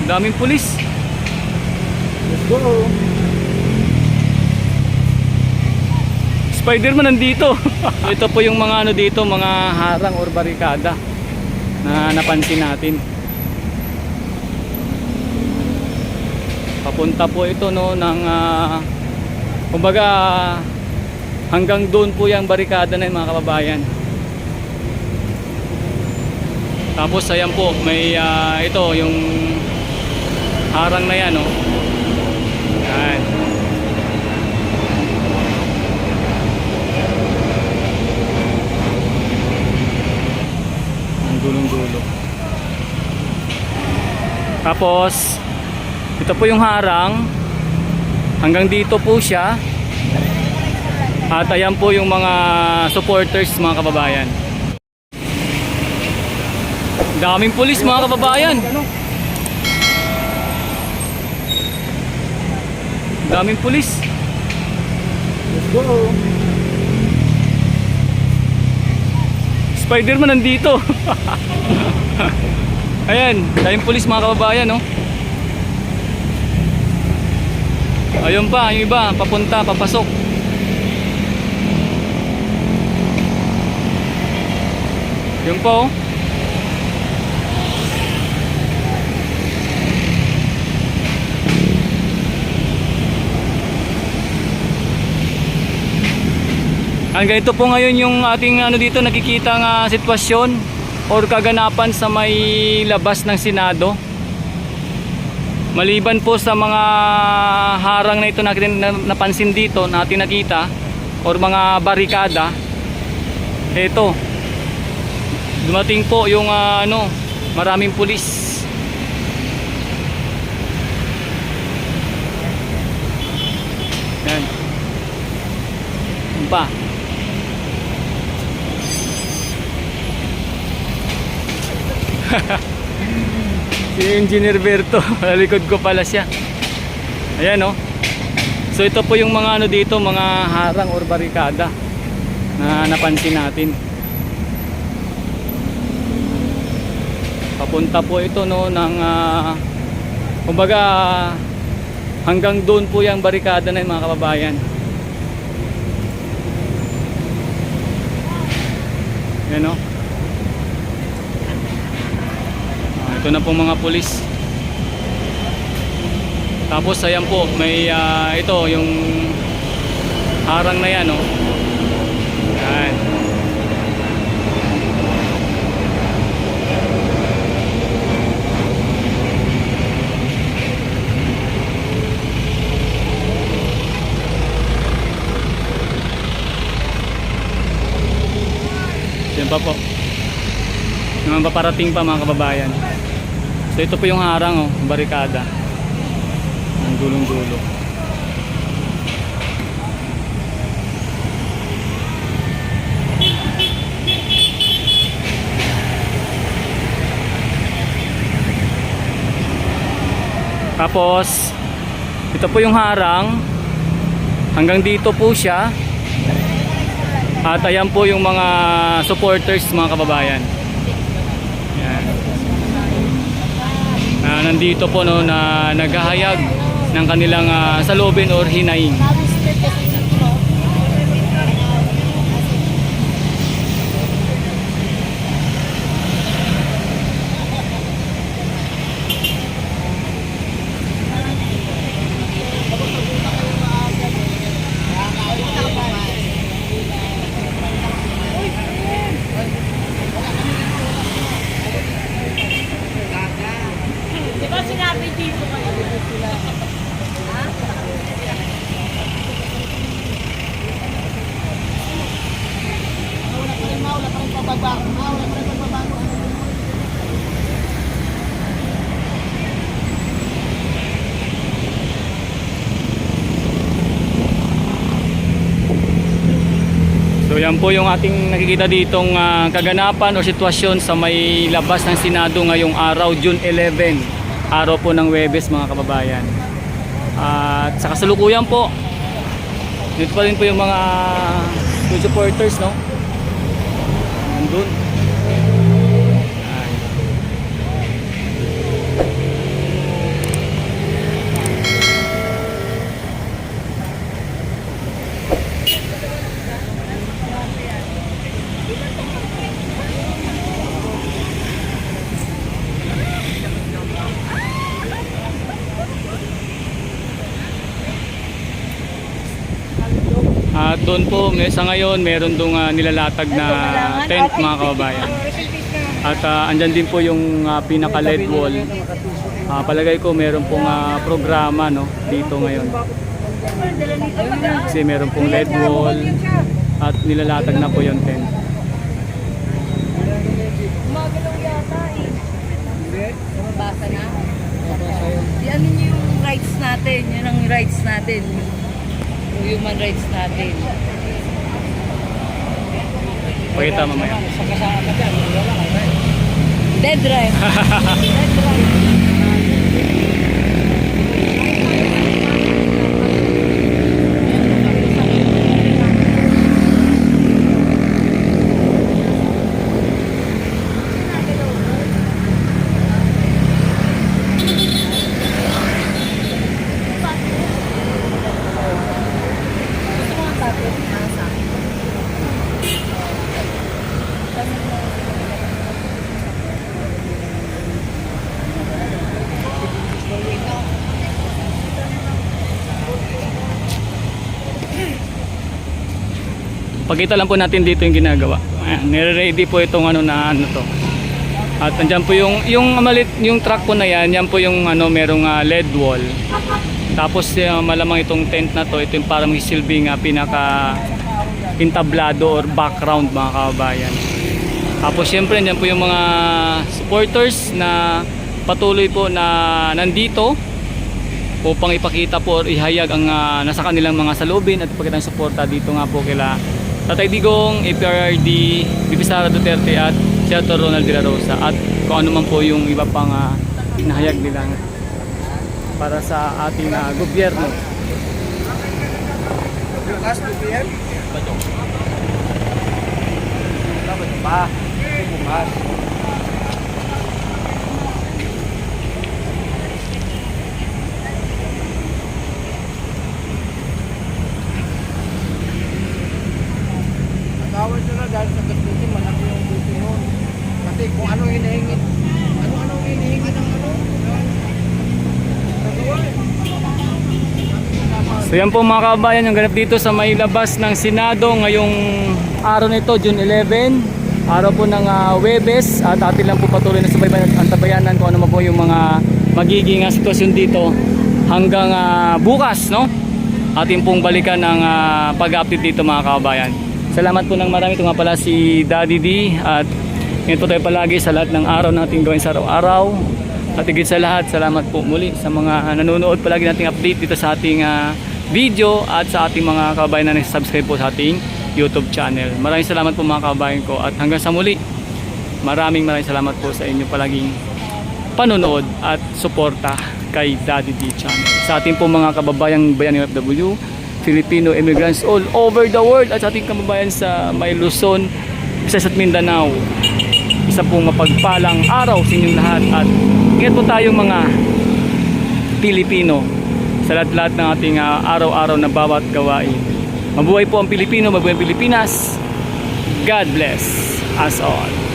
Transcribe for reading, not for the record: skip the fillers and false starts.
Daming pulis. Let's go. Spider-Man nandito. Ito po yung mga ano dito, mga harang or barikada na napansin natin. Papunta po ito no ng kumbaga hanggang doon po yung barikada na yun, mga kababayan. Tapos ayan po may ito yung harang na yan no. Yan. Ang gulong-gulo. Tapos ito po yung harang. Hanggang dito po siya. At ayan po yung mga supporters, mga kababayan. Daming pulis, mga kababayan. Daming pulis. Let's go. Spider-Man nandito. Ayan, daming pulis, mga kababayan, no? Ayun pa, yung iba, papunta, papasok. Yun po. Ang ganito po ngayon yung ating ano dito nakikita nga sitwasyon or kaganapan sa may labas ng Senado. Maliban po sa mga harang na ito natin napansin dito, natin nakita or mga barikada, ito dumating po yung ano, maraming pulis. Yan. Yan pa. Si Engineer Berto, likod ko pala siya. Ayan oh. So ito po yung mga ano dito, mga harang or barikada na napansin natin. Papunta po ito no ng kumbaga hanggang doon po yung barikada na yun, mga kababayan. Ayan oh. Ito na po mga pulis. Tapos ayan po may ito yung harang na yan oh. Yan. Yan pa po. Naman paparating pa, mga kababayan. So ito po yung harang oh, barikada. Ang gulong-gulo. Tapos ito po yung harang. Hanggang dito po siya. At ayan po yung mga supporters, mga kababayan. Nandito po no na naghahayag ng kanilang saloobin or hinaing. Sinabi dito kayo sila. Ha? Wala pa rin pagbabago. So yan po yung ating nakikita ditong kaganapan o sitwasyon sa may labas ng Senado ngayong araw, June 11, araw po ng Huwebes, mga kababayan. At sa kasalukuyan po, dito pa rin po yung mga supporters, no? Nandun. doon po, sa ngayon, meron doon nilalatag na tent mga kababayan. At andyan din po yung pinaka-LED wall. Palagay ko meron pong programa no, dito ngayon. Kasi meron pong LED wall at nilalatag na po yung tent. Magalaw yata eh. Mabasa na? Yan yung rights natin. Yan ang rights natin. Yung human rights natin. Pakita mamaya. Dead right. Dead right. Pakita lang po natin dito yung ginagawa. Nire-ready po itong ano to. At andyan po yung truck po na yan po yung merong LED wall. Tapos malamang itong tent na to, ito yung parang silbing pinaka entablado or background mga kababayan. Tapos syempre andyan po yung mga supporters na patuloy po na nandito upang ipakita po or ihayag ang nasa kanilang mga salubin at ipakita ng suporta dito nga po kila Tatay Digong, APRRD, BP Sara Duterte at Senator Ronald de la Rosa at kung ano man po yung iba pang inahayag nila para sa ating gobyerno. Last 2 p.m. Dapat pa. Bukas. Tawag sila dahil sa gastos malaki yung buti nun. Kasi kung ano hinihingi, ano hinihingi ng So yan po mga kabayan yung ganap dito sa may labas ng Senado ngayong araw nito, June 11, araw po ng Huwebes at atin lang po patuloy na subaybayan at antabayanan kung ano man po yung mga magiging sitwasyon dito hanggang bukas, no? Atin pong balikan ang pag-update dito mga kabayan. Salamat po ng marami. Ito nga pala si Daddy D at ngayon po tayo palagi sa lahat ng araw natin gawin sa araw-araw. At higit sa lahat, salamat po muli sa mga nanonood palagi nating update dito sa ating video at sa ating mga kababayan na nag-subscribe po sa ating YouTube channel. Maraming salamat po mga kababayan ko at hanggang sa muli, maraming salamat po sa inyo palaging panonood at suporta kay Daddy D channel. Sa ating po mga kababayang bayan ng OFW, Filipino immigrants all over the world at sa ating kababayan sa may Luzon, Visayas at Mindanao. Isa pong mapagpalang araw sa inyong lahat at ingat po tayong mga Pilipino sa lahat-lahat ng ating araw-araw na bawat gawain. Mabuhay po ang Pilipino, mabuhay ang Pilipinas. God bless us all.